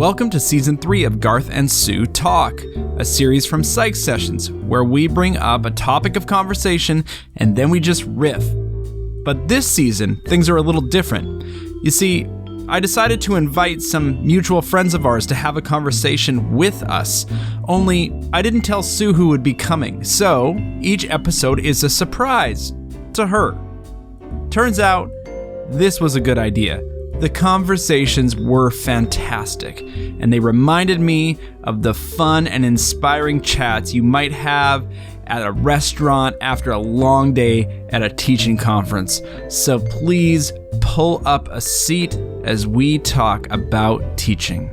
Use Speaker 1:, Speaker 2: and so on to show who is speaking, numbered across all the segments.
Speaker 1: Welcome to Season 3 of Garth and Sue Talk, a series from Psych Sessions where we bring up a topic of conversation and then we just riff. But this season, things are a little different. You see, I decided to invite some mutual friends of ours to have a conversation with us, only I didn't tell Sue who would be coming, so each episode is a surprise to her. Turns out, this was a good idea. The conversations were fantastic, and they reminded me of the fun and inspiring chats you might have at a restaurant after a long day at a teaching conference. So please pull up a seat as we talk about teaching.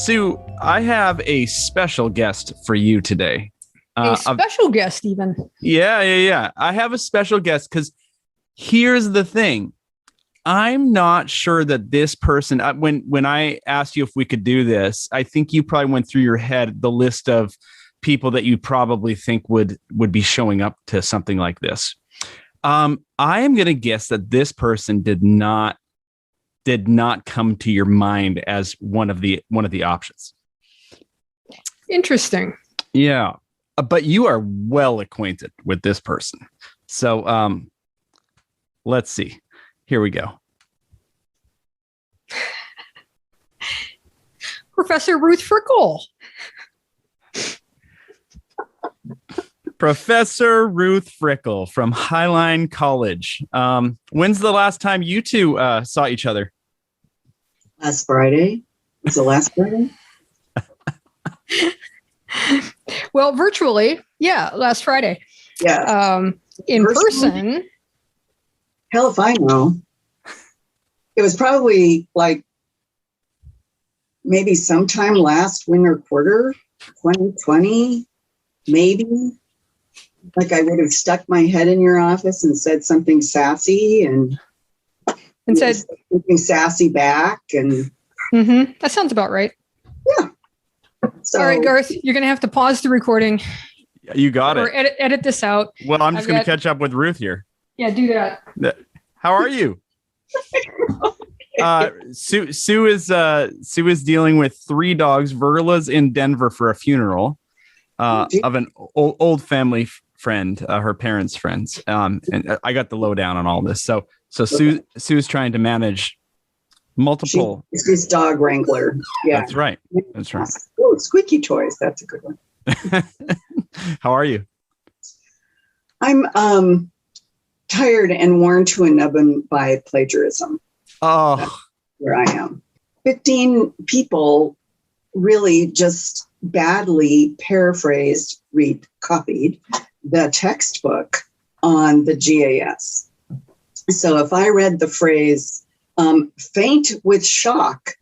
Speaker 1: Sue, I have a special guest for you today.
Speaker 2: A special guest, even.
Speaker 1: Yeah. I have a special guest because here's the thing. I'm not sure that this person, when I asked you if we could do this, I think you probably went through your head the list of people that you probably think would be showing up to something like this. I am going to guess that this person did not come to your mind as one of the options.
Speaker 2: Interesting.
Speaker 1: Yeah. But you are well acquainted with this person. So let's see. Here we go.
Speaker 2: Professor Ruth Frickle.
Speaker 1: Professor Ruth Frickle from Highline College. When's the last time you two saw each other?
Speaker 3: Last Friday. Was it last Friday?
Speaker 2: Well, virtually, yeah, last Friday.
Speaker 3: Yeah.
Speaker 2: In person.
Speaker 3: Hell if I know. It was probably like maybe sometime last winter quarter, 2020, maybe. Like I would have stuck my head in your office and said something sassy and
Speaker 2: said
Speaker 3: something sassy back. And
Speaker 2: that sounds about right.
Speaker 3: Yeah. So,
Speaker 2: all right, Garth, you're going to have to pause the recording.
Speaker 1: You got it.
Speaker 2: Or edit this out.
Speaker 1: Well, I'm just going to catch up with Ruth here.
Speaker 2: Yeah, do that.
Speaker 1: How are you? Sue is dealing with 3 dogs. Virgula's in Denver for a funeral of an old family friend, her parents' friends. And I got the lowdown on all this. So Sue's trying to manage multiple.
Speaker 3: She's dog wrangler. Yeah,
Speaker 1: that's right.
Speaker 3: Oh, squeaky toys. That's a good one.
Speaker 1: How are you?
Speaker 3: I'm tired and worn to a nubbin by plagiarism.
Speaker 1: Oh,
Speaker 3: that's where I am. 15 people really just badly copied the textbook on the GAS. So if I read the phrase faint with shock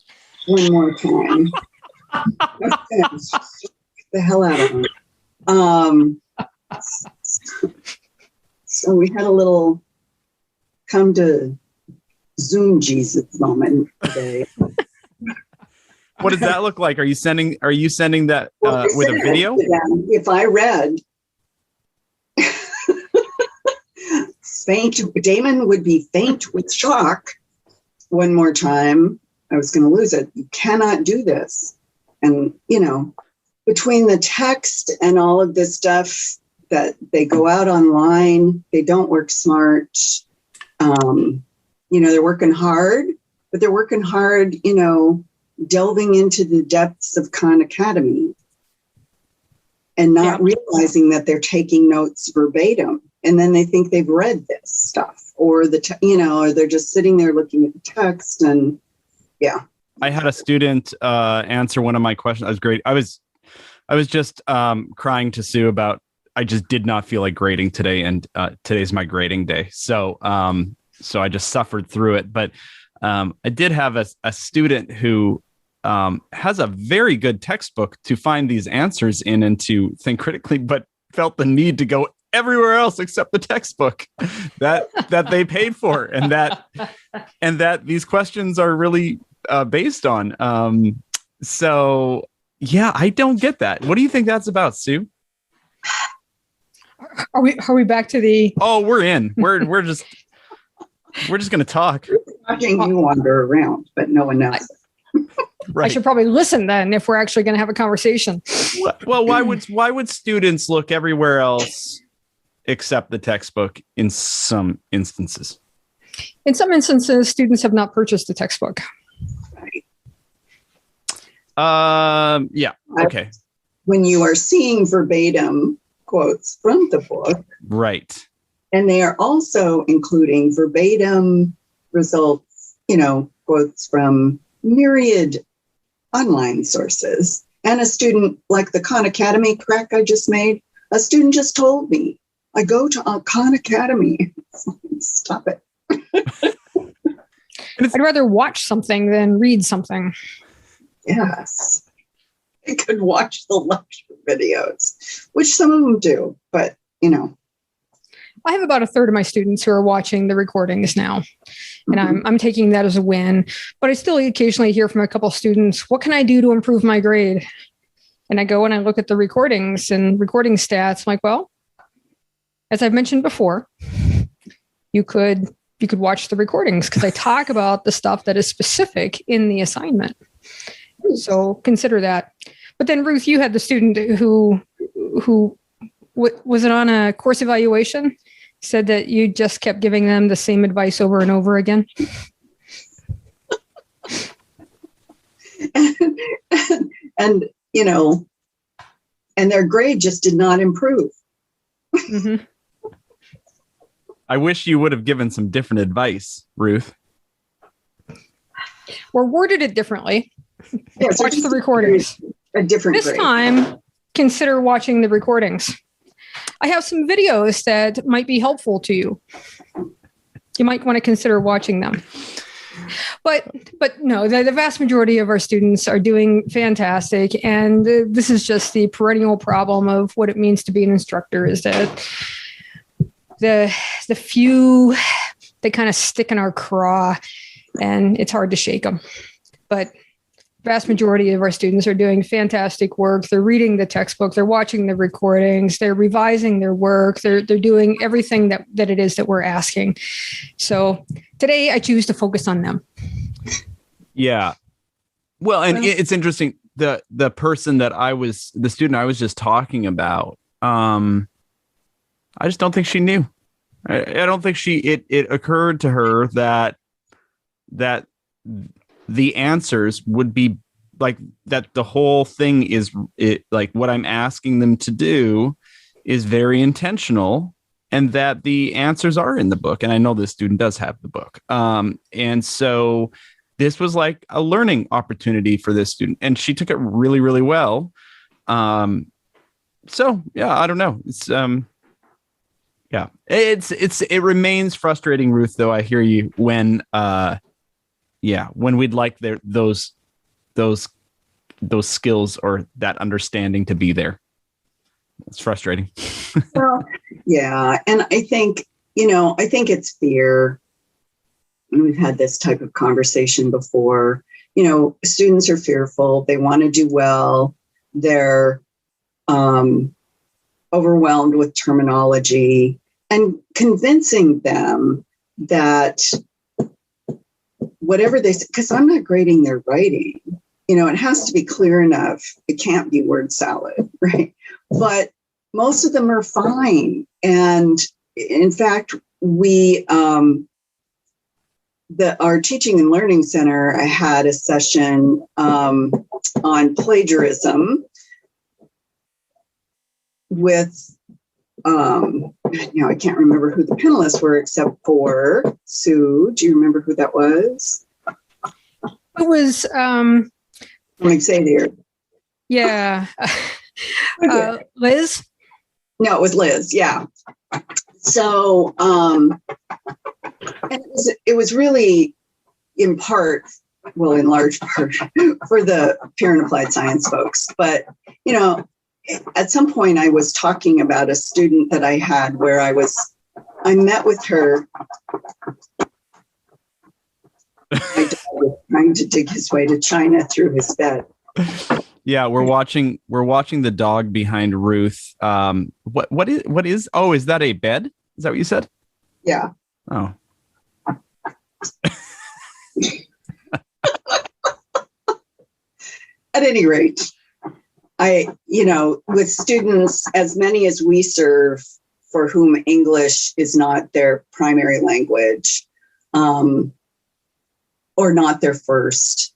Speaker 3: one more time, the hell out of them. So we had a little come to Zoom Jesus moment today.
Speaker 1: What does that look like? Are you sending that with a video?
Speaker 3: If I read faint, Damon would be faint with shock one more time, I was going to lose it. You cannot do this. And, between the text and all of this stuff that they go out online, they don't work smart. They're working hard, but they're working hard, delving into the depths of Khan Academy and not realizing that they're taking notes verbatim. And then they think they've read this stuff or or they're just sitting there looking at the text and
Speaker 1: I had a student answer one of my questions. That was great. I was just crying to Sue about, I just did not feel like grading today. And today's my grading day. So I just suffered through it. But I did have a student who has a very good textbook to find these answers in and to think critically, but felt the need to go everywhere else except the textbook that they paid for, and that these questions are really based on. So yeah, I don't get that. What do you think that's about, Sue?
Speaker 2: Are we back to the?
Speaker 1: Oh, we're in. We're just We're just going to talk.
Speaker 3: Watching you wander around, but no one else.
Speaker 1: Right.
Speaker 2: I should probably listen then if we're actually going to have a conversation.
Speaker 1: Well, why would students look everywhere else except the textbook in some instances?
Speaker 2: In some instances, students have not purchased the textbook.
Speaker 3: Right.
Speaker 1: Yeah. Okay.
Speaker 3: When you are seeing verbatim quotes from the book.
Speaker 1: Right.
Speaker 3: And they are also including verbatim results, quotes from myriad online sources. And a student, like the Khan Academy crack I just made, a student just told me, I go to Khan Academy. Stop it.
Speaker 2: I'd rather watch something than read something.
Speaker 3: Yes. I could watch the lecture videos, which some of them do, but,
Speaker 2: I have about a third of my students who are watching the recordings now, and I'm taking that as a win. But I still occasionally hear from a couple of students, what can I do to improve my grade? And I go and I look at the recordings and recording stats. I'm like, well, as I've mentioned before, you could watch the recordings because I talk about the stuff that is specific in the assignment. So consider that. But then Ruth, you had the student who was it on a course evaluation? Said that you just kept giving them the same advice over and over again.
Speaker 3: and their grade just did not improve.
Speaker 2: Mm-hmm.
Speaker 1: I wish you would have given some different advice, Ruth.
Speaker 2: Or worded it differently.
Speaker 3: Yeah, so
Speaker 2: watch the recordings.
Speaker 3: A different
Speaker 2: this
Speaker 3: grade.
Speaker 2: time, consider watching the recordings. I have some videos that might be helpful to you. You might want to consider watching them. But no, the vast majority of our students are doing fantastic. And this is just the perennial problem of what it means to be an instructor is that the few, they kind of stick in our craw and it's hard to shake them. But vast majority of our students are doing fantastic work. They're reading the textbook. They're watching the recordings. They're revising their work. They're doing everything that it is that we're asking. So today I choose to focus on them.
Speaker 1: Yeah. Well, and it's interesting. The person that the student I was just talking about, I just don't think she knew. I don't think it occurred to her that the answers would be like that. The whole thing is like what I'm asking them to do is very intentional and that the answers are in the book. And I know this student does have the book. And so this was like a learning opportunity for this student and she took it really, really well. So yeah, I don't know. It's, yeah, it remains frustrating, Ruth, though. I hear you when we'd like those skills or that understanding to be there. It's frustrating.
Speaker 3: Well, yeah. And I think it's fear. And we've had this type of conversation before. Students are fearful. They want to do well. They're overwhelmed with terminology and convincing them that whatever they say, because I'm not grading their writing, it has to be clear enough. It can't be word salad, right? But most of them are fine. And in fact, our teaching and learning center, I had a session on plagiarism with, I can't remember who the panelists were except for Sue. Do you remember who that was?
Speaker 2: It was
Speaker 3: Xavier.
Speaker 2: Yeah. Liz?
Speaker 3: No, it was Liz. Yeah. So, and it was really in large part for the pure and applied science folks. But, at some point I was talking about a student that I had where I met with her. My dog was trying to dig his way to China through his bed.
Speaker 1: Yeah, we're watching the dog behind Ruth. What is is that a bed? Is that what you said?
Speaker 3: Yeah.
Speaker 1: Oh.
Speaker 3: At any rate, with students, as many as we serve for whom English is not their primary language, or not their first,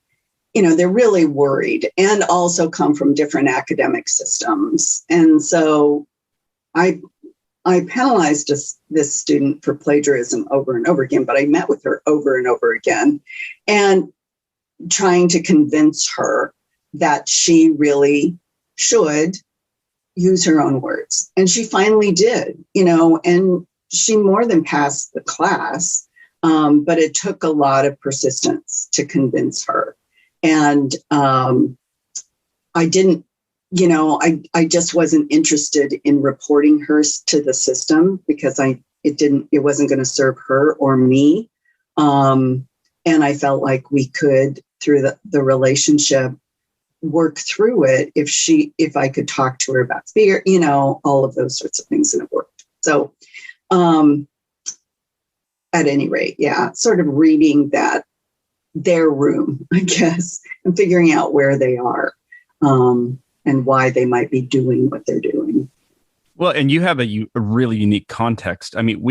Speaker 3: they're really worried and also come from different academic systems. And so I penalized this student for plagiarism over and over again, but I met with her over and over again and trying to convince her that she really should use her own words. And she finally did, and she more than passed the class, but it took a lot of persistence to convince her. And I didn't, I just wasn't interested in reporting her to the system because it wasn't going to serve her or me. And I felt like we could, through the relationship, work through it if I could talk to her about fear, all of those sorts of things, and it worked. So at any rate, yeah, sort of reading their room, I guess, and figuring out where they are and why they might be doing what they're doing.
Speaker 1: Well, and you have a really unique context. I mean,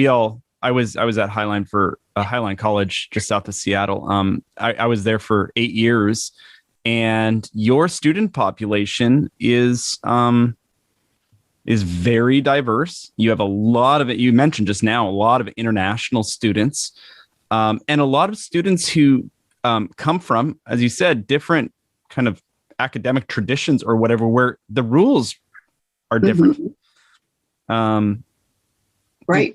Speaker 1: I was at Highline College just south of Seattle. I was there for 8 years, and your student population is very diverse. You have a lot of it. You mentioned just now a lot of international students, and a lot of students who come from, as you said, different kind of academic traditions or whatever, where the rules are different.
Speaker 3: Mm-hmm. Right.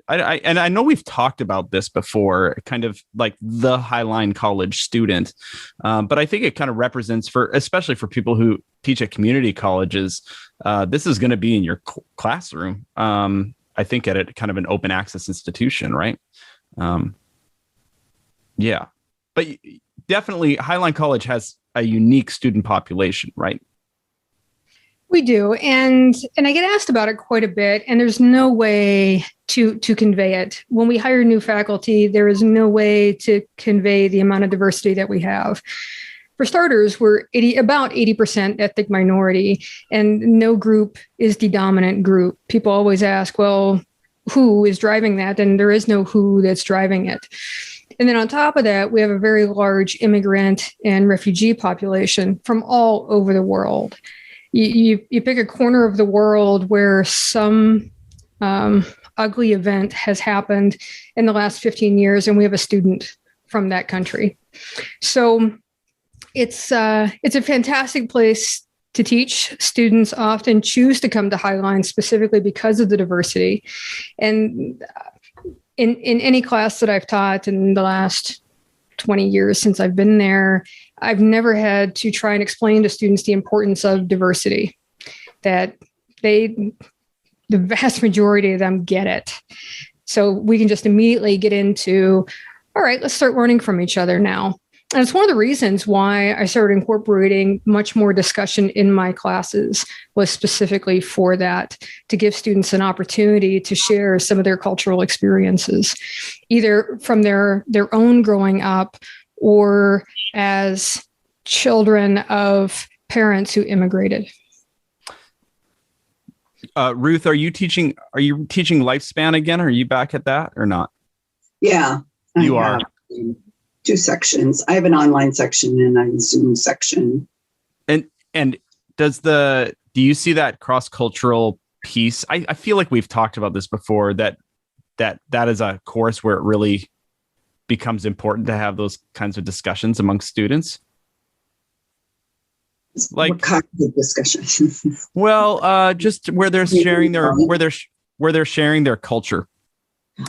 Speaker 1: I know we've talked about this before, kind of like the Highline College student, but I think it kind of represents, especially for people who teach at community colleges, this is going to be in your classroom. I think at a kind of an open access institution, right? Yeah, but definitely Highline College has a unique student population, right?
Speaker 2: We do. And I get asked about it quite a bit, and there's no way to convey it. When we hire new faculty, there is no way to convey the amount of diversity that we have. For starters, we're about 80% ethnic minority, and no group is the dominant group. People always ask, well, who is driving that? And there is no who that's driving it. And then on top of that, we have a very large immigrant and refugee population from all over the world. You pick a corner of the world where some ugly event has happened in the last 15 years, and we have a student from that country. So it's a fantastic place to teach. Students often choose to come to Highline specifically because of the diversity. And in any class that I've taught in the last 20 years since I've been there, I've never had to try and explain to students the importance of diversity, that the vast majority of them get it. So we can just immediately get into, all right, let's start learning from each other now. And it's one of the reasons why I started incorporating much more discussion in my classes, was specifically for that, to give students an opportunity to share some of their cultural experiences, either from their own growing up or as children of parents who immigrated.
Speaker 1: Ruth, are you teaching lifespan again? Are you back at that or not?
Speaker 3: Yeah,
Speaker 1: you are.
Speaker 3: 2 sections. I have an online section and a Zoom section.
Speaker 1: And do you see that cross-cultural piece? I feel like we've talked about this before, that is a course where it really becomes important to have those kinds of discussions amongst students. Like,
Speaker 3: what kind of discussion?
Speaker 1: Well, just where they're sharing their culture.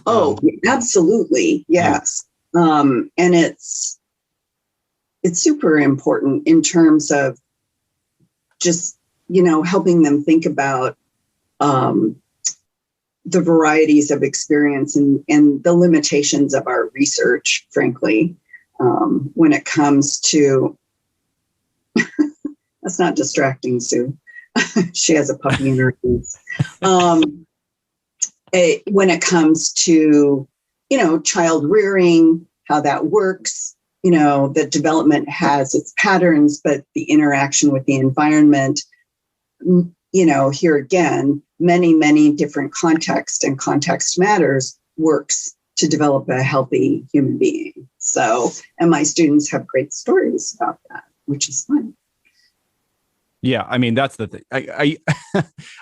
Speaker 3: Oh, absolutely. Yes. And it's super important in terms of just, helping them think about the varieties of experience and the limitations of our research, frankly, when it comes to, that's not distracting, Sue. She has a puppy in her face. When it comes to child rearing, how that works, that development has its patterns, but the interaction with the environment, here again, many, many different contexts, and context matters, works to develop a healthy human being. So, and my students have great stories about that, which is fun.
Speaker 1: Yeah, I mean, that's the thing. I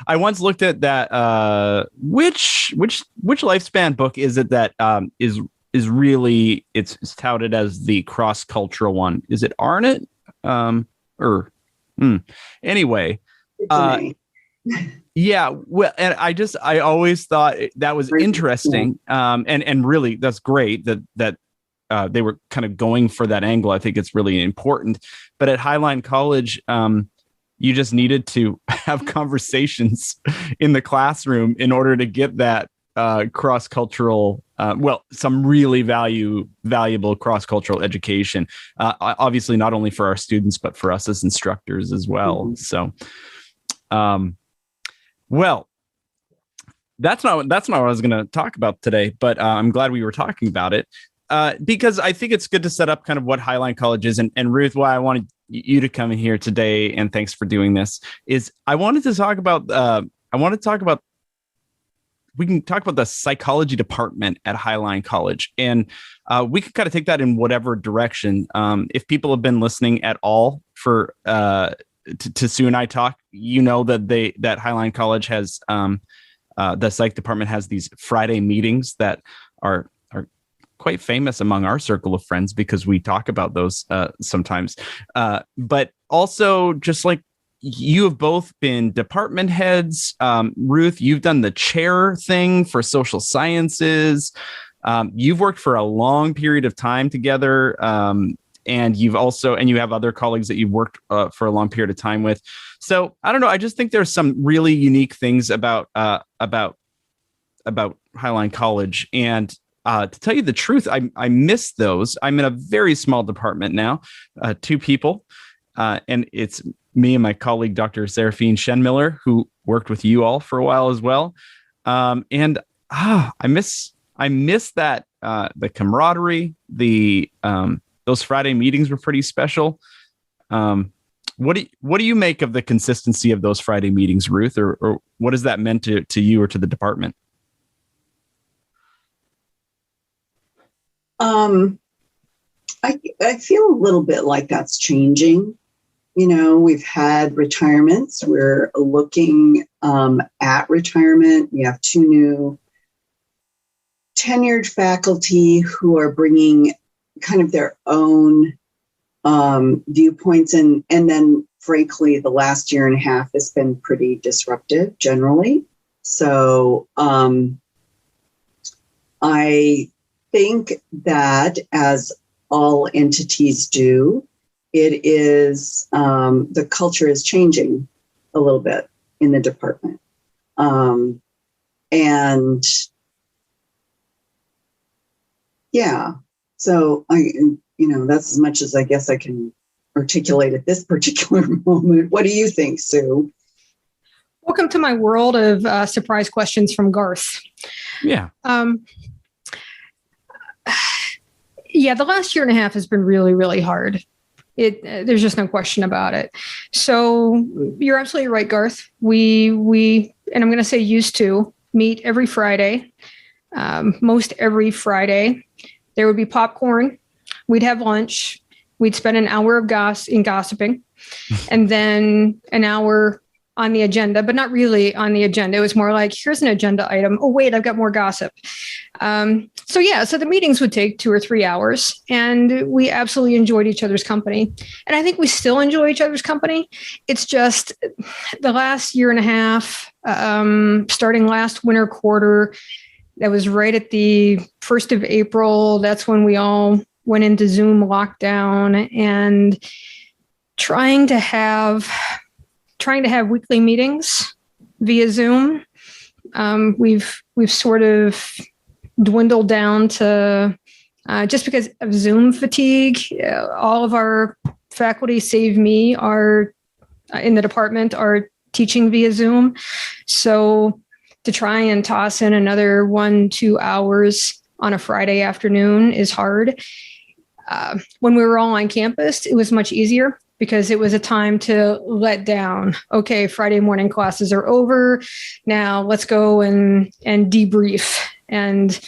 Speaker 1: I once looked at that. Which lifespan book is it that is really it's touted as the cross-cultural one? Is it Arnott? Anyway, yeah. Well, and I always thought that was interesting. And really, that's great that they were kind of going for that angle. I think it's really important. But at Highline College, you just needed to have conversations in the classroom in order to get that cross-cultural, some really valuable cross-cultural education. Obviously, not only for our students, but for us as instructors as well. Mm-hmm. So, that's not what I was going to talk about today, but I'm glad we were talking about it because I think it's good to set up kind of what Highline College is. And Ruth, why I wanted you to come in here today, and thanks for doing this, is I wanted to talk about we can talk about the psychology department at Highline College, and we could kind of take that in whatever direction. If people have been listening at all for to Sue and I talk, that Highline College has the psych department has these Friday meetings that are quite famous among our circle of friends because we talk about those sometimes. But also, just like you have both been department heads. Ruth, you've done the chair thing for social sciences. You've worked for a long period of time together. And you have other colleagues that you've worked for a long period of time with. So I don't know. I just think there's some really unique things about Highline College. And to tell you the truth, I miss those. I'm in a very small department now, 2 people. And it's me and my colleague, Dr. Seraphine Shenmiller, who worked with you all for a while as well. I miss that, the camaraderie, those Friday meetings were pretty special. What do you make of the consistency of those Friday meetings, Ruth, or what has that meant to you or to the department?
Speaker 3: I feel a little bit like that's changing. We've had retirements. We're looking at retirement. We have 2 new tenured faculty who are bringing kind of their own viewpoints. And then, frankly, the last year and a half has been pretty disruptive generally. So I think that, as all entities do, it is the culture is changing a little bit in the department. And yeah, so that's as much as I guess I can articulate at this particular moment. What do you think, Sue?
Speaker 2: Welcome to my world of surprise questions from Garth.
Speaker 1: Yeah.
Speaker 2: Yeah, the last year and a half has been really, really hard. There's just no question about it. So you're absolutely right, Garth. We and I'm going to say used to meet every Friday, most every Friday. There would be popcorn. We'd have lunch. We'd spend an hour of gossiping, and then an hour on the agenda, but not really on the agenda. It was more like, here's an agenda item. Oh, wait, I've got more gossip. So the meetings would take 2 or 3 hours, and we absolutely enjoyed each other's company. And I think we still enjoy each other's company. It's just the last year and a half, starting last winter quarter, that was right at the 1st of April. That's when we all went into Zoom lockdown, and trying to have weekly meetings via Zoom. We've sort of dwindled down to just because of Zoom fatigue. All of our faculty, save me, are in the department are teaching via Zoom. So to try and toss in another 1-2 hours on a Friday afternoon is hard. When we were all on campus, it was much easier because it was a time to let down. Okay, Friday morning classes are over. Now let's go and debrief and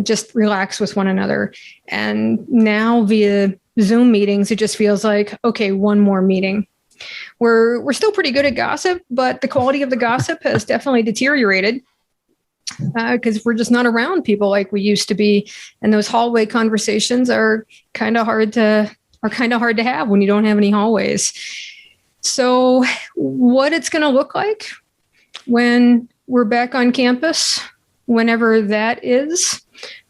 Speaker 2: just relax with one another. And now via Zoom meetings, it just feels like, okay, one more meeting. We're still pretty good at gossip, but the quality of the gossip has definitely deteriorated because we're just not around people like we used to be. And those hallway conversations are kind of hard to have when you don't have any hallways. So what it's going to look like when we're back on campus, whenever that is.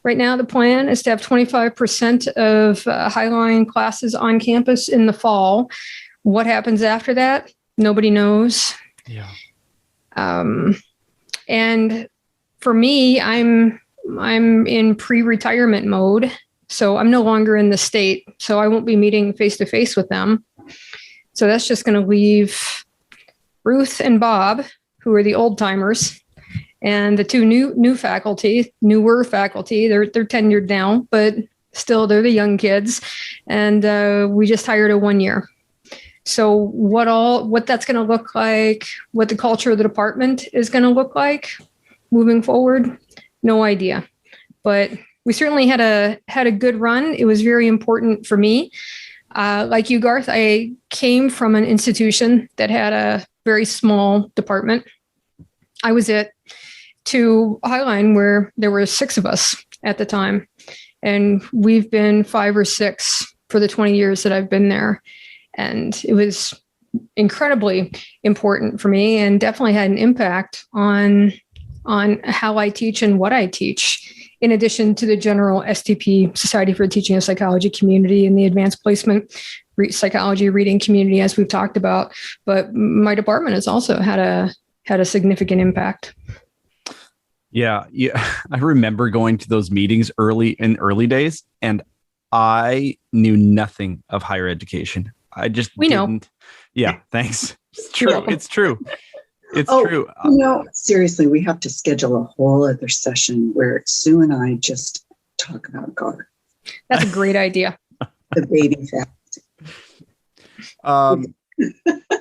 Speaker 2: Right now, the plan is to have 25% of Highline classes on campus in the fall. What happens after that? Nobody knows.
Speaker 1: Yeah.
Speaker 2: And for me, I'm in pre-retirement mode, so I'm no longer in the state, so I won't be meeting face-to-face with them. So that's just going to leave Ruth and Bob, who are the old timers, and the two newer faculty. They're tenured now, but still they're the young kids. And we just hired a 1 year. So what that's going to look like, what the culture of the department is going to look like moving forward, no idea. But we certainly had a good run. It was very important for me. Like you, Garth, I came from an institution that had a very small department. I was to Highline where there were 6 of us at the time. And we've been 5 or 6 for the 20 years that I've been there. And it was incredibly important for me and definitely had an impact on how I teach and what I teach, in addition to the general STP, Society for the Teaching of Psychology community, and the advanced placement psychology reading community, as we've talked about. But my department has also had a significant impact.
Speaker 1: Yeah. I remember going to those meetings early days, and I knew nothing of higher education. I just didn't. Yeah, thanks. It's true. It's true. It's true.
Speaker 3: Seriously, we have to schedule a whole other session where Sue and I just talk about Garth.
Speaker 2: That's a great idea.
Speaker 3: The baby faculty.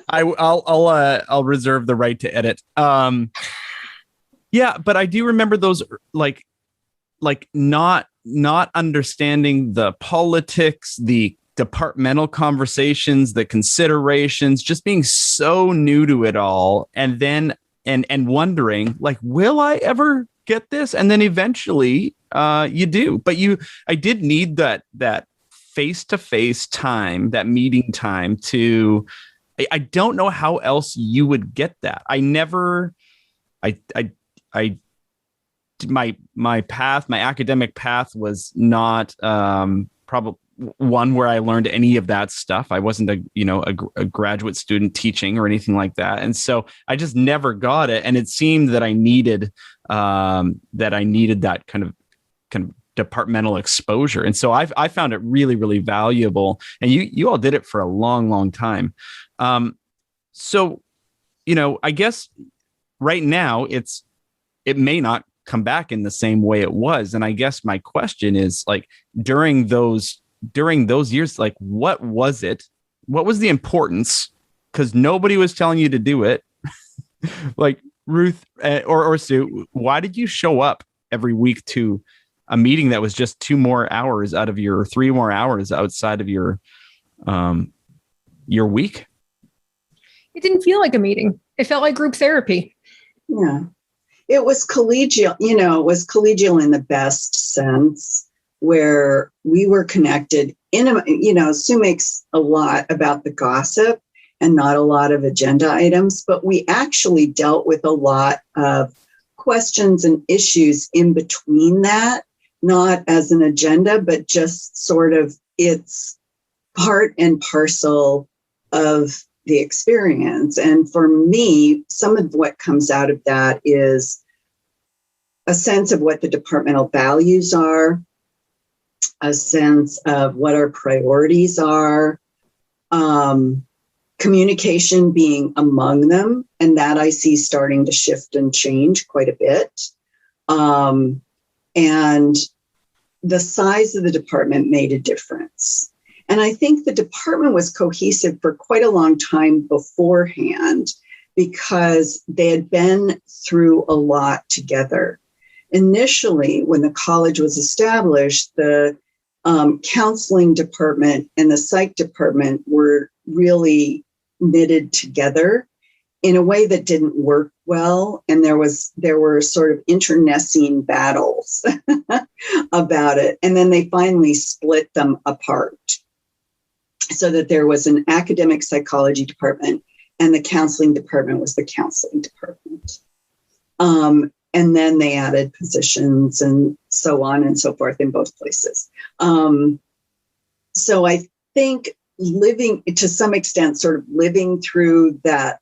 Speaker 1: I'll reserve the right to edit. Yeah, but I do remember those like not understanding the politics, the departmental conversations, the considerations, just being so new to it all, and then and wondering, like, will I ever get this? And then eventually you do. But I did need that face-to-face time, that meeting time to, I don't know how else you would get that. My academic path was not probably one where I learned any of that stuff. I wasn't a graduate student teaching or anything like that. And so I just never got it. And it seemed that I needed that kind of departmental exposure. And so I found it really, really valuable. And you all did it for a long, long time. So, I guess right now it may not come back in the same way it was. And I guess my question is, like, during those years, like, what was it? What was the importance? Because nobody was telling you to do it. Like, Ruth or Sue, why did you show up every week to a meeting that was just 2 more hours out of your 3 more hours outside of your week?
Speaker 2: It didn't feel like a meeting. It felt like group therapy.
Speaker 3: Yeah. It was collegial, it was collegial in the best sense, where we were connected Sue makes a lot about the gossip and not a lot of agenda items, but we actually dealt with a lot of questions and issues in between that, not as an agenda, but just sort of it's part and parcel of the experience. And for me, some of what comes out of that is a sense of what the departmental values are, a sense of what our priorities are, communication being among them, and that I see starting to shift and change quite a bit. And the size of the department made a difference. And I think the department was cohesive for quite a long time beforehand because they had been through a lot together. Initially, when the college was established, the counseling department and the psych department were really knitted together in a way that didn't work well. And there were sort of internecine battles about it. And then they finally split them apart so that there was an academic psychology department and the counseling department was the counseling department. And then they added positions and so on and so forth in both places. So I think living to some extent, sort of living through that,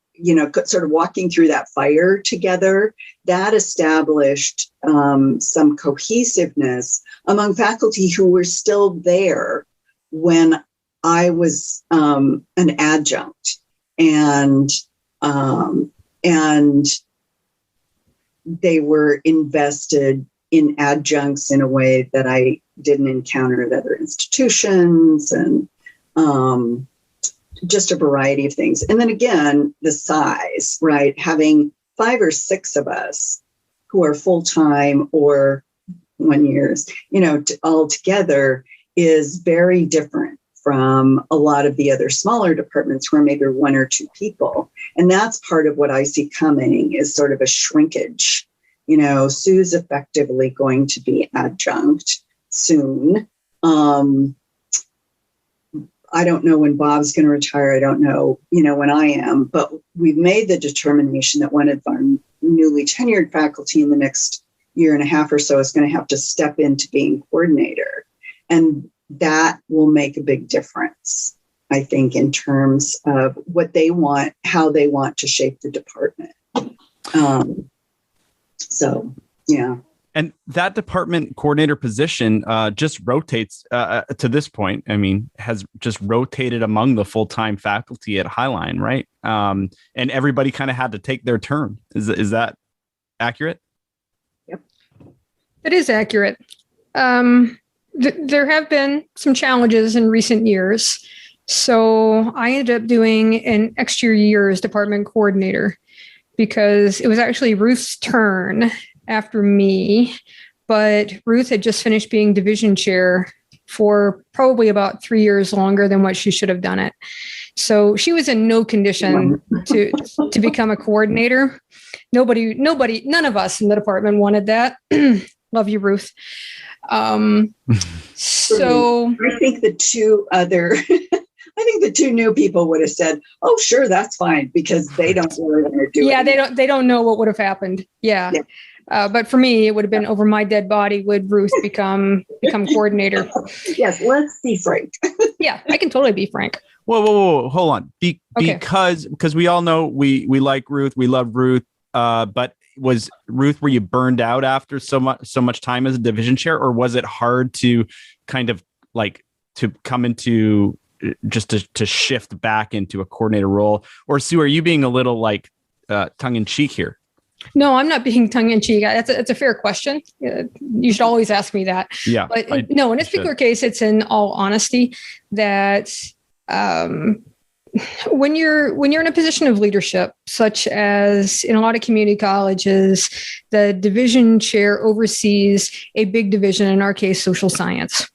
Speaker 3: sort of walking through that fire together, that established some cohesiveness among faculty who were still there when I was an adjunct. And they were invested in adjuncts in a way that I didn't encounter at other institutions, and just a variety of things. And then again, the size, right? Having 5 or 6 of us who are full-time or 1 years, all together is very different from a lot of the other smaller departments where maybe 1 or 2 people. And that's part of what I see coming is sort of a shrinkage. Sue's effectively going to be adjunct soon. I don't know when Bob's going to retire. I don't know, when I am, but we've made the determination that one of our newly tenured faculty in the next year and a half or so is going to have to step into being coordinator. And that will make a big difference, I think, in terms of what they want, how they want to shape the department. So, yeah.
Speaker 1: And that department coordinator position just rotates to this point. I mean, has just rotated among the full-time faculty at Highline, right? And everybody kind of had to take their turn. Is that accurate?
Speaker 2: Yep. It is accurate. There have been some challenges in recent years. So I ended up doing an extra year as department coordinator because it was actually Ruth's turn after me, but Ruth had just finished being division chair for probably about 3 years longer than what she should have done it. So she was in no condition to become a coordinator. Nobody, none of us in the department wanted that. Love you, Ruth. So
Speaker 3: I think the two new people would have said, "Oh, sure, that's fine," because they don't really want to do it.
Speaker 2: Yeah, they don't know what would have happened. Yeah. But for me, it would have been over my dead body would Ruth become coordinator.
Speaker 3: Yes, let's be frank.
Speaker 2: Yeah, I can totally be frank.
Speaker 1: Whoa, hold on. Because we all know we like Ruth, we love Ruth, but was Ruth, were you burned out after so much time as a division chair, or was it hard to kind of like to come into just to shift back into a coordinator role? Or Sue, are you being a little like tongue in cheek here?
Speaker 2: No, I'm not being tongue in cheek. It's a fair question. You should always ask me that.
Speaker 1: Yeah,
Speaker 2: but no, in this particular case, it's in all honesty that when you're in a position of leadership, such as in a lot of community colleges, the division chair oversees a big division, in our case, social science.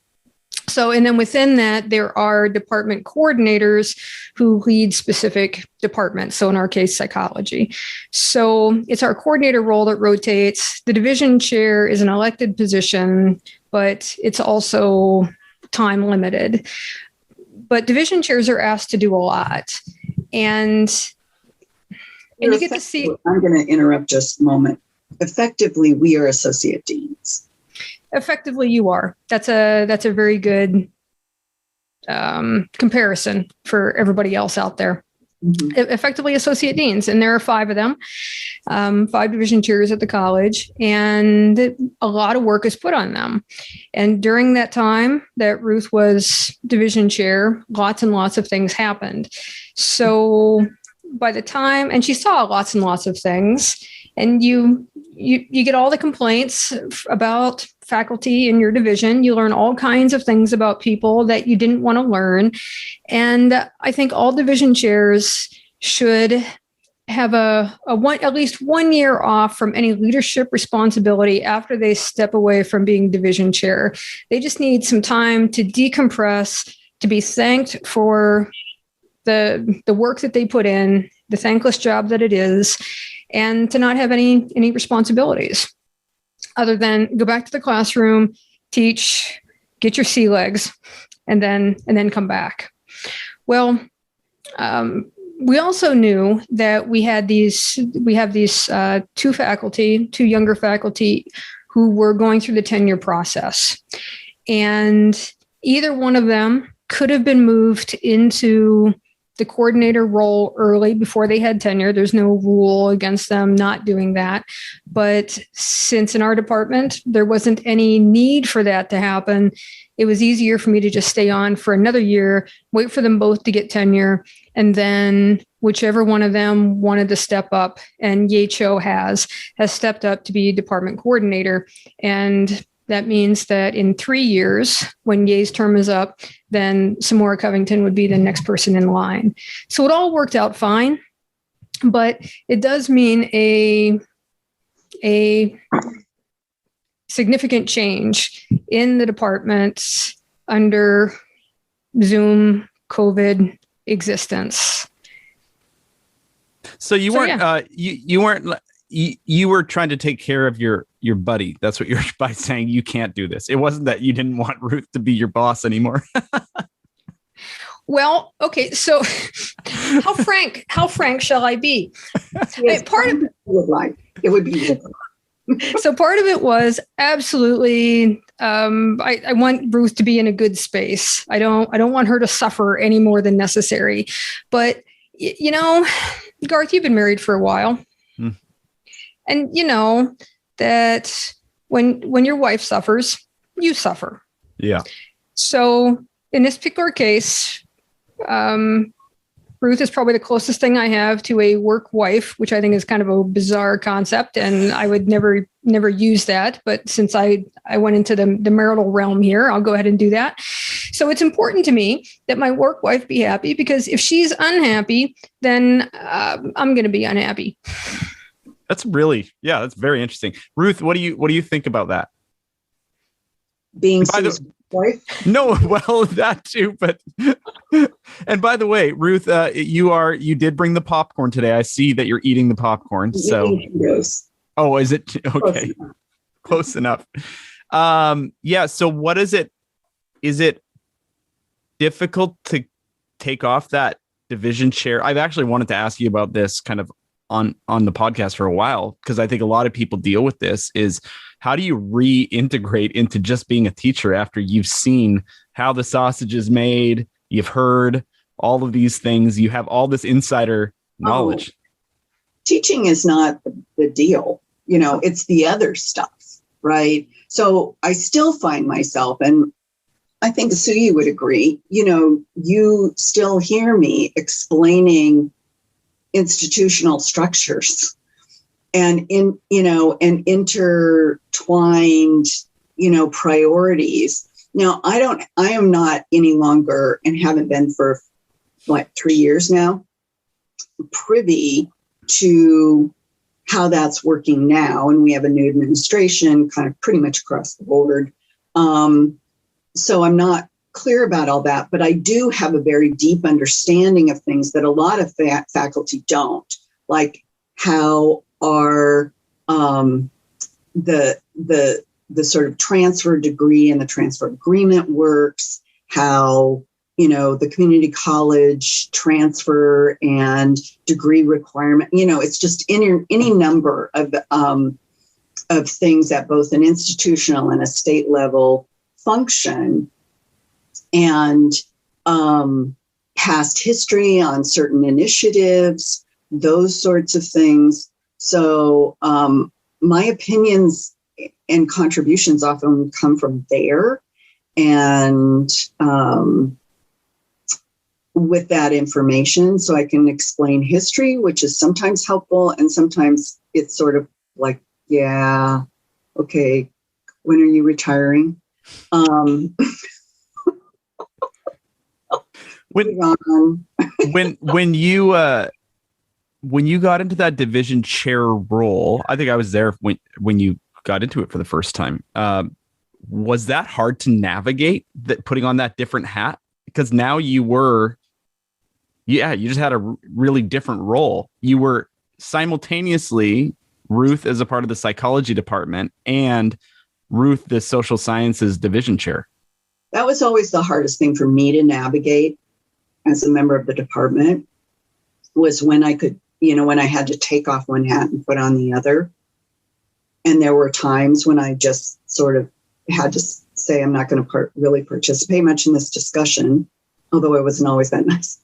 Speaker 2: So, and then within that, there are department coordinators who lead specific departments. So in our case, psychology. So it's our coordinator role that rotates. The division chair is an elected position, but it's also time limited. But division chairs are asked to do a lot. And you get to see.
Speaker 3: I'm going to interrupt just a moment. Effectively, we are associate deans.
Speaker 2: Effectively, you are. That's a very good comparison for everybody else out there. Mm-hmm. Effectively, associate deans, and there are 5 of them, 5 division chairs at the college, and a lot of work is put on them. And during that time that Ruth was division chair, lots and lots of things happened. So by the time, and she saw lots and lots of things. and you get all the complaints about faculty in your division. You learn all kinds of things about people that you didn't want to learn. And I think all division chairs should have at least 1 year off from any leadership responsibility after they step away from being division chair. They just need some time to decompress, to be thanked for the work that they put in, the thankless job that it is, and to not have any responsibilities other than go back to the classroom, teach, get your sea legs, and then come back. Well, we also knew that we have these two younger faculty who were going through the tenure process, and either one of them could have been moved into the coordinator role early before they had tenure. There's no rule against them not doing that. But since in our department, there wasn't any need for that to happen, it was easier for me to just stay on for another year, wait for them both to get tenure, and then whichever one of them wanted to step up, and Ye Cho has stepped up to be department coordinator. And that means that in 3 years, when Ye's term is up, then Samora Covington would be the next person in line. So it all worked out fine, but it does mean a significant change in the department under Zoom COVID existence.
Speaker 1: So you were trying to take care of your buddy. That's what you're by saying you can't do this. It wasn't that you didn't want Ruth to be your boss anymore.
Speaker 2: Well, okay. So how frank shall I be? Part of
Speaker 3: it would be.
Speaker 2: So part of it was absolutely, I want Ruth to be in a good space. I don't want her to suffer any more than necessary. But, Garth, you've been married for a while. And you know that when your wife suffers, you suffer.
Speaker 1: Yeah. So
Speaker 2: in this particular case, Ruth is probably the closest thing I have to a work wife, which I think is kind of a bizarre concept, and I would never use that. But since I went into the marital realm here, I'll go ahead and do that. So it's important to me that my work wife be happy, because if she's unhappy, then I'm going to be unhappy.
Speaker 1: That's very interesting. Ruth, what do you think about that?
Speaker 3: Being Sue's wife?
Speaker 1: No, well, that too, but and by the way, Ruth, you did bring the popcorn today. I see that you're eating the popcorn. So
Speaker 3: yes.
Speaker 1: Oh, is it okay? Close enough. Yeah, so what is it? Is it difficult to take off that division chair? I've actually wanted to ask you about this kind of on the podcast for a while, because I think a lot of people deal with this. Is how do you reintegrate into just being a teacher after you've seen how the sausage is made, you've heard all of these things, you have all this insider knowledge?
Speaker 3: Teaching is not the deal, it's the other stuff, right? So I still find myself, and I think Sue, you would agree, you still hear me explaining institutional structures and intertwined, priorities. Now, I am not any longer, and haven't been for 3 years now, privy to how that's working now. And we have a new administration kind of pretty much across the board. So I'm not clear about all that, but I do have a very deep understanding of things that a lot of faculty don't, like how are the sort of transfer degree and the transfer agreement works, how the community college transfer and degree requirement, it's just any number of things at both an institutional and a state level function, and past history on certain initiatives, those sorts of things. So my opinions and contributions often come from there. And with that information so I can explain history, which is sometimes helpful. And sometimes it's sort of like, yeah, okay, when are you retiring?
Speaker 1: When you got into that division chair role, I think I was there when you got into it for the first time. Was that hard to navigate, that putting on that different hat? Because now you just had a really different role. You were simultaneously Ruth as a part of the psychology department and Ruth, the social sciences division chair.
Speaker 3: That was always the hardest thing for me to navigate as a member of the department, was when I could, when I had to take off one hat and put on the other. And there were times when I just sort of had to say, I'm not going to really participate much in this discussion, although it wasn't always that nice.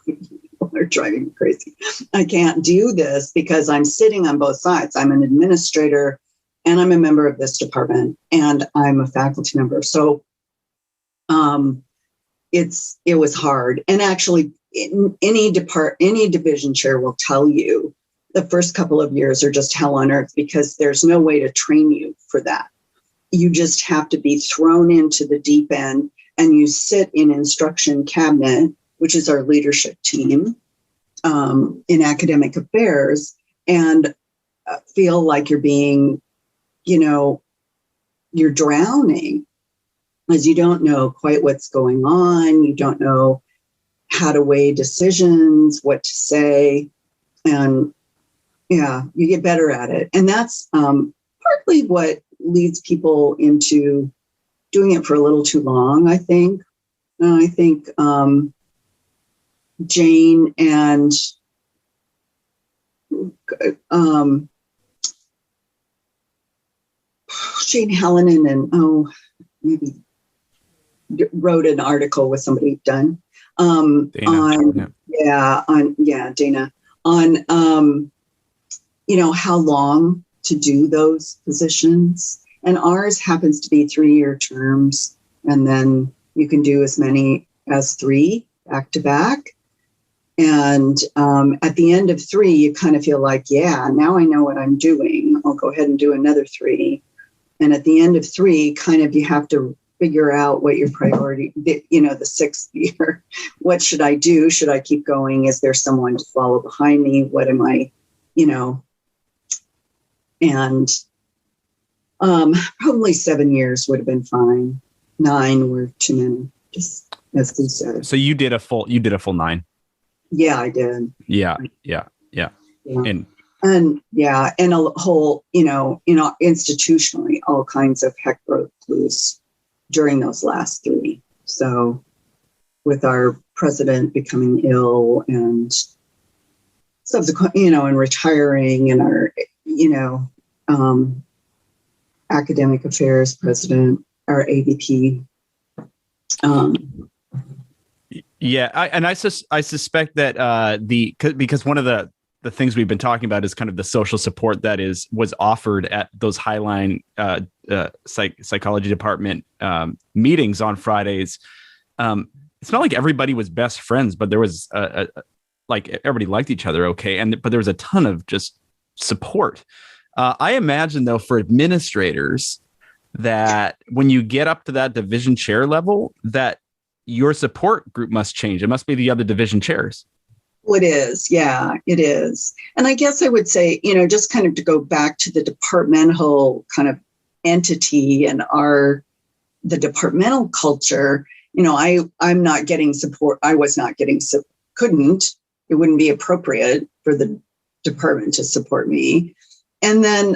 Speaker 3: People are driving me crazy. I can't do this because I'm sitting on both sides. I'm an administrator and I'm a member of this department and I'm a faculty member. So it was hard. And actually any division chair will tell you the first couple of years are just hell on earth because there's no way to train you for that. You just have to be thrown into the deep end and you sit in instruction cabinet, which is our leadership team in academic affairs, and feel like you're being, you're drowning as you don't know quite what's going on. You don't know how to weigh decisions, what to say. And yeah, you get better at it. And that's partly what leads people into doing it for a little too long, I think. Jane and Jane Hallinan and maybe wrote an article with somebody done Dana, Dana on how long to do those positions. And ours happens to be 3-year terms. And then you can do as many as 3 back to back. And at the end of 3, you kind of feel like, yeah, now I know what I'm doing. I'll go ahead and do another 3. And at the end of 3, kind of you have to figure out what your priority, the 6th year, what should I do? Should I keep going? Is there someone to follow behind me? What am I, and probably 7 years would have been fine. 9 were too many, just as we said.
Speaker 1: So you did a full 9.
Speaker 3: Yeah, I did.
Speaker 1: Yeah.
Speaker 3: And a whole, institutionally, all kinds of heck broke loose during those last 3. So with our president becoming ill and subsequent, and retiring, and our, academic affairs president, our AVP.
Speaker 1: I suspect that because one of the things we've been talking about is kind of the social support that was offered at those Highline psychology department meetings on Fridays. It's not like everybody was best friends, but there was like everybody liked each other, okay, but there was a ton of just support. I imagine though for administrators that when you get up to that division chair level, that your support group must change. It must be the other division chairs.
Speaker 3: Well, it is. Yeah, it is. And I guess I would say, just kind of to go back to the departmental kind of entity and the departmental culture, I'm not getting support. I was not getting couldn't. It wouldn't be appropriate for the department to support me. And then,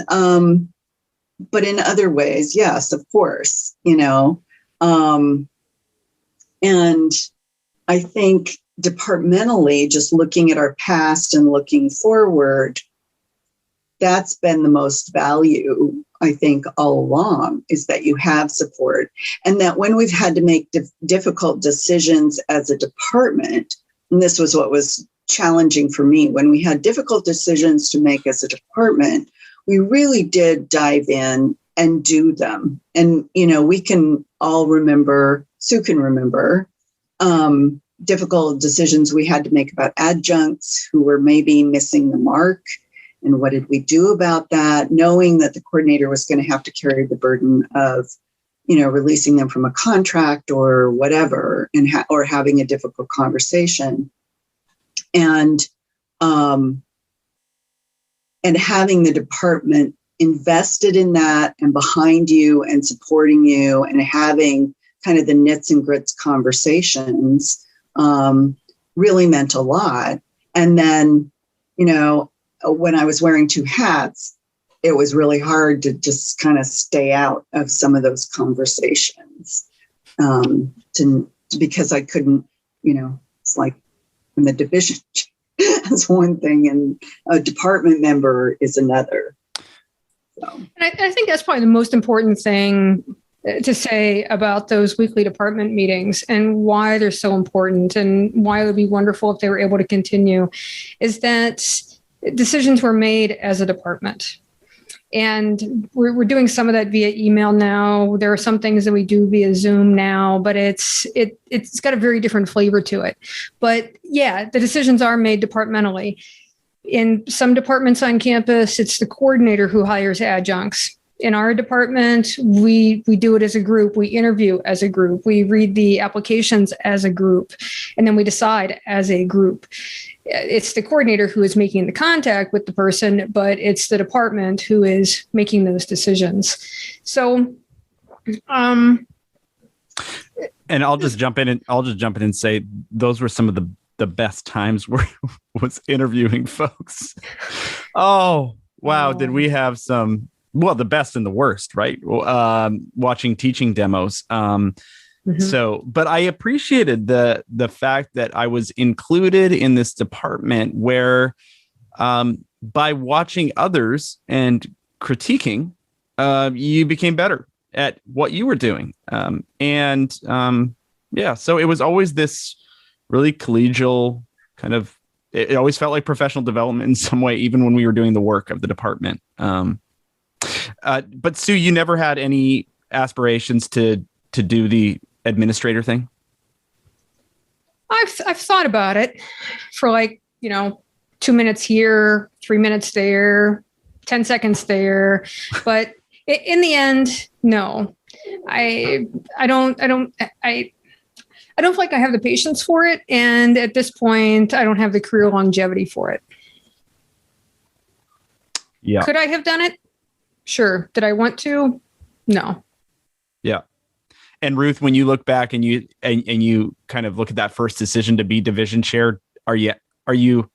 Speaker 3: but in other ways, yes, of course, and I think departmentally, just looking at our past and looking forward, that's been the most value, I think, all along, is that you have support. And that when we've had to make difficult decisions as a department, and this was what was challenging for me, when we had difficult decisions to make as a department, we really did dive in and do them. And, we can all remember, Sue can remember, difficult decisions we had to make about adjuncts who were maybe missing the mark. And what did we do about that? Knowing that the coordinator was going to have to carry the burden of, releasing them from a contract or whatever, and or having a difficult conversation. And having the department invested in that and behind you and supporting you and having kind of the nits and grits conversations really meant a lot. And then, when I was wearing two hats, it was really hard to just kind of stay out of some of those conversations because I couldn't, it's like in the division is one thing and a department member is another. So.
Speaker 2: And I think that's probably the most important thing to say about those weekly department meetings and why they're so important and why it would be wonderful if they were able to continue is that decisions were made as a department. And we're doing some of that via email now. There are some things that we do via Zoom now, but it's got a very different flavor to it. But yeah, the decisions are made departmentally. In some departments on campus, it's the coordinator who hires adjuncts. In our department, we do it as a group. We interview as a group. We read the applications as a group, and then we decide as a group. It's the coordinator who is making the contact with the person, but it's the department who is making those decisions. So,
Speaker 1: and I'll just jump in and say those were some of the best times where was interviewing folks. Oh, wow. Did we have some, the best and the worst, right? Watching teaching demos. So, but I appreciated the fact that I was included in this department where, by watching others and critiquing, you became better at what you were doing. So it was always this really collegial kind of, it always felt like professional development in some way, even when we were doing the work of the department. But Sue, you never had any aspirations to do the administrator thing?
Speaker 2: I've thought about it for 2 minutes here, 3 minutes there, 10 seconds there, but in the end, no. I don't feel like I have the patience for it, and at this point, I don't have the career longevity for it.
Speaker 1: Yeah.
Speaker 2: Could I have done it? Sure. Did I want to? No.
Speaker 1: Yeah. And Ruth, when you look back and you kind of look at that first decision to be division chair, are you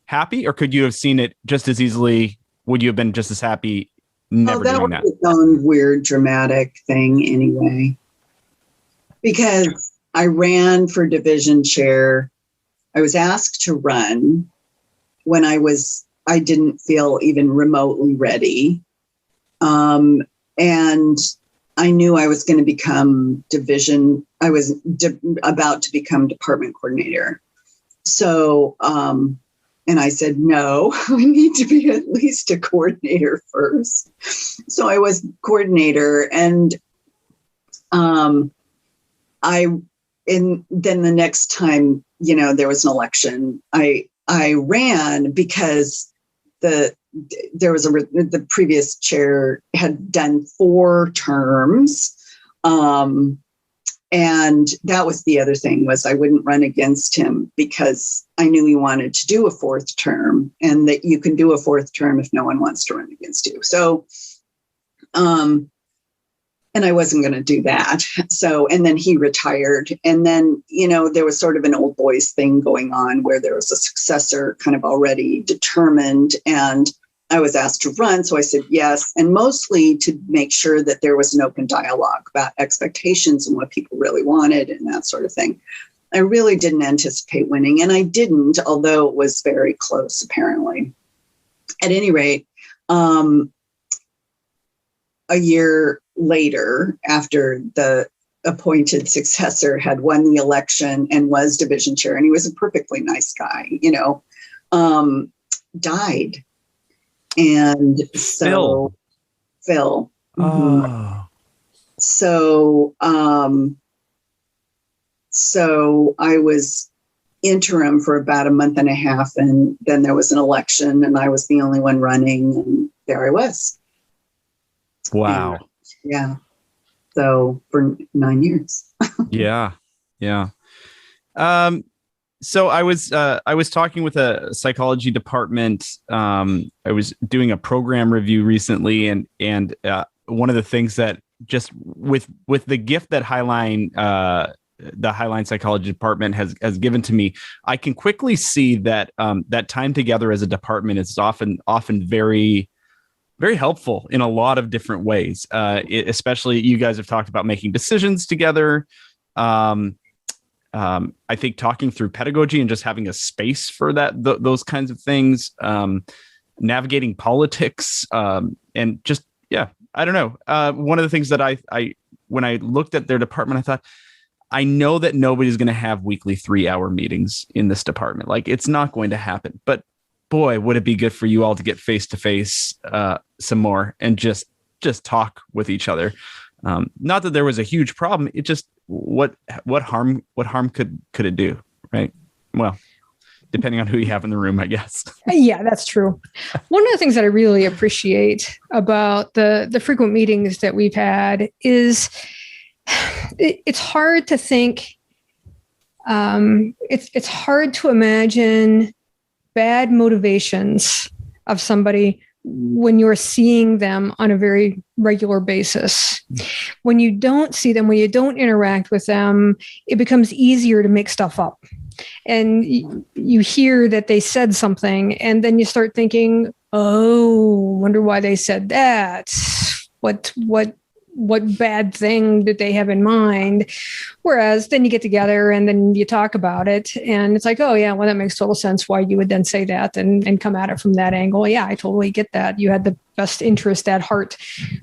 Speaker 1: happy, or could you have seen it just as easily? Would you have been just as happy never doing that?
Speaker 3: That was its own weird, dramatic thing anyway. Because I ran for division chair. I was asked to run when I didn't feel even remotely ready. And I knew I was going to become I was about to become department coordinator. So, and I said, no, I need to be at least a coordinator first. So I was coordinator, and then the next time, there was an election, I ran because the previous chair had done 4 terms. And that was the other thing, was I wouldn't run against him because I knew he wanted to do a 4th term, and that you can do a 4th term if no one wants to run against you. So, and I wasn't going to do that. So, and then he retired, and then, there was sort of an old boys thing going on where there was a successor kind of already determined, and I was asked to run. So I said yes, and mostly to make sure that there was an open dialogue about expectations and what people really wanted and that sort of thing. I really didn't anticipate winning, and I didn't, although it was very close, apparently. At any rate, a year later, after the appointed successor had won the election and was division chair, and he was a perfectly nice guy, died. And so Phil.
Speaker 1: Oh.
Speaker 3: So So I was interim for about a month and a half, and then there was an election, and I was the only one running, and there I was.
Speaker 1: Wow.
Speaker 3: And, yeah. So for 9 years.
Speaker 1: Yeah. So I was talking with a psychology department. I was doing a program review recently, and one of the things that just with the gift that the Highline Psychology Department has given to me, I can quickly see that that time together as a department is often very, very helpful in a lot of different ways. Especially you guys have talked about making decisions together. I think talking through pedagogy and just having a space for those kinds of things, navigating politics, and just, yeah, I don't know. One of the things that I when I looked at their department, I thought, I know that nobody's going to have weekly 3-hour meetings in this department. Like, it's not going to happen, but boy, would it be good for you all to get face to face some more and just talk with each other. Not that there was a huge problem. It just, what harm could it do? Right. Well, depending on who you have in the room, I guess.
Speaker 2: Yeah, that's true. One of the things that I really appreciate about the frequent meetings that we've had is it's hard to think. It's hard to imagine bad motivations of somebody when you're seeing them on a very regular basis. When you don't see them, when you don't interact with them, it becomes easier to make stuff up. And you hear that they said something, and then you start thinking, oh, wonder why they said that. What bad thing did they have in mind? Whereas then you get together and then you talk about it, and it's like, oh yeah, well, that makes total sense why you would then say that and come at it from that angle. Yeah, I totally get that. You had the best interest at heart.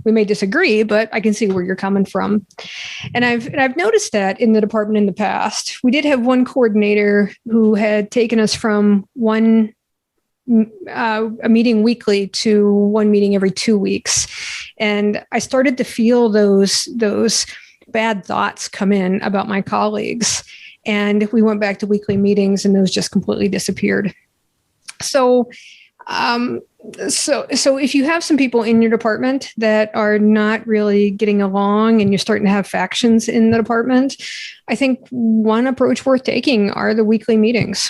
Speaker 2: We may disagree, but I can see where you're coming from. And I've noticed that in the department in the past. We did have one coordinator who had taken us from a meeting weekly to one meeting every 2 weeks. And I started to feel those bad thoughts come in about my colleagues. And we went back to weekly meetings, and those just completely disappeared. So if you have some people in your department that are not really getting along and you're starting to have factions in the department, I think one approach worth taking are the weekly meetings.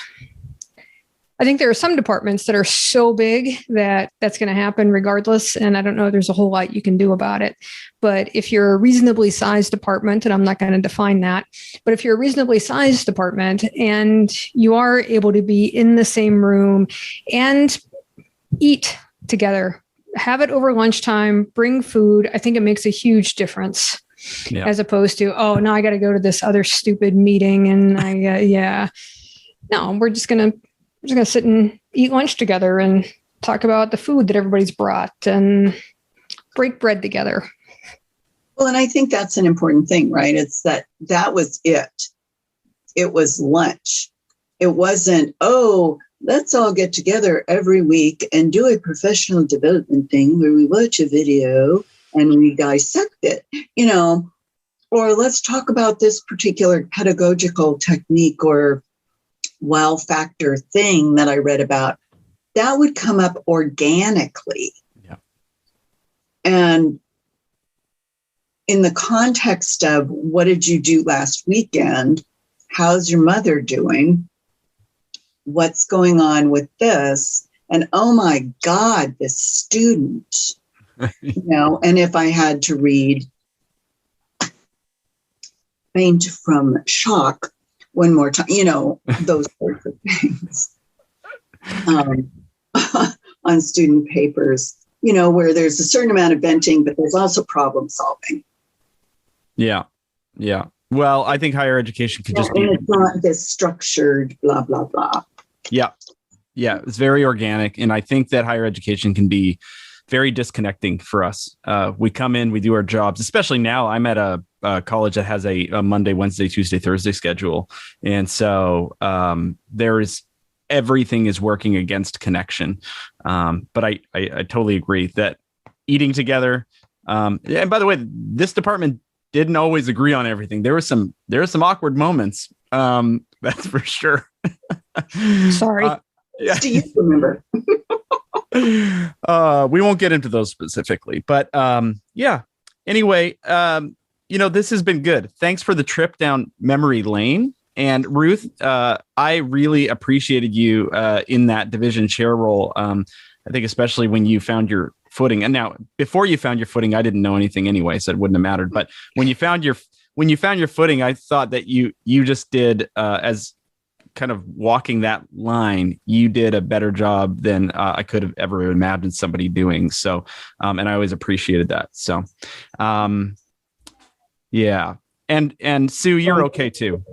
Speaker 2: I think there are some departments that are so big that that's going to happen regardless. And I don't know if there's a whole lot you can do about it. But if you're a reasonably sized department, and I'm not going to define that, but if you're a reasonably sized department and you are able to be in the same room and eat together, have it over lunchtime, bring food, I think it makes a huge difference. Yeah. As opposed to, oh, now I got to go to this other stupid meeting. And no, we're just going to sit and eat lunch together and talk about the food that everybody's brought and break bread together.
Speaker 3: Well, and I think that's an important thing, right? It's that was it. It was lunch. It wasn't, oh, let's all get together every week and do a professional development thing where we watch a video and we dissect it, or let's talk about this particular pedagogical technique or wow factor thing that I read about. That would come up organically. Yeah. And in the context of what did you do last weekend? How's your mother doing? What's going on with this? And oh my God, this student, and if I had to read faint from shock one more time, those sorts of things on student papers, where there's a certain amount of venting, but there's also problem solving.
Speaker 1: Yeah. Yeah. Well, I think higher education could just be.
Speaker 3: And it's not this structured blah, blah, blah.
Speaker 1: Yeah. Yeah. It's very organic. And I think that higher education can be very disconnecting for us. We come in, we do our jobs, especially now. I'm at a college that has a Monday, Wednesday, Tuesday, Thursday schedule. And so everything is working against connection. But I totally agree that eating together, and by the way, this department didn't always agree on everything. There were some awkward moments. That's for sure.
Speaker 2: Sorry.
Speaker 3: Yeah. Do you remember?
Speaker 1: We won't get into those specifically, but yeah. Anyway, this has been good. Thanks for the trip down memory lane. And Ruth, I really appreciated you in that division chair role. I think especially when you found your footing. And now, before you found your footing, I didn't know anything anyway, so it wouldn't have mattered. But when you found your footing, I thought that you just did as kind of walking that line. You did a better job than I could have ever imagined somebody doing. So, and I always appreciated that. So, yeah. And Sue, you're okay too.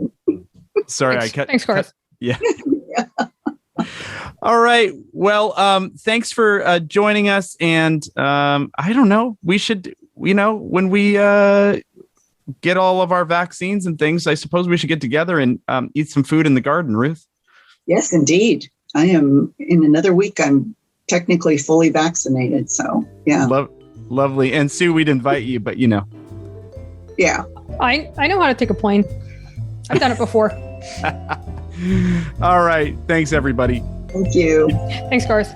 Speaker 1: Sorry,
Speaker 2: Thanks, Garth.
Speaker 1: Yeah. All right. Well, thanks for joining us. And I don't know. We should, when we get all of our vaccines and things, I suppose we should get together and eat some food in the garden, Ruth.
Speaker 3: Yes, indeed. I am in another week. I'm technically fully vaccinated. So, yeah.
Speaker 1: Lovely. And Sue, we'd invite you, but
Speaker 3: Yeah.
Speaker 2: I know how to take a plane. I've done it before.
Speaker 1: All right. Thanks, everybody.
Speaker 3: Thank you.
Speaker 2: Thanks, Garth.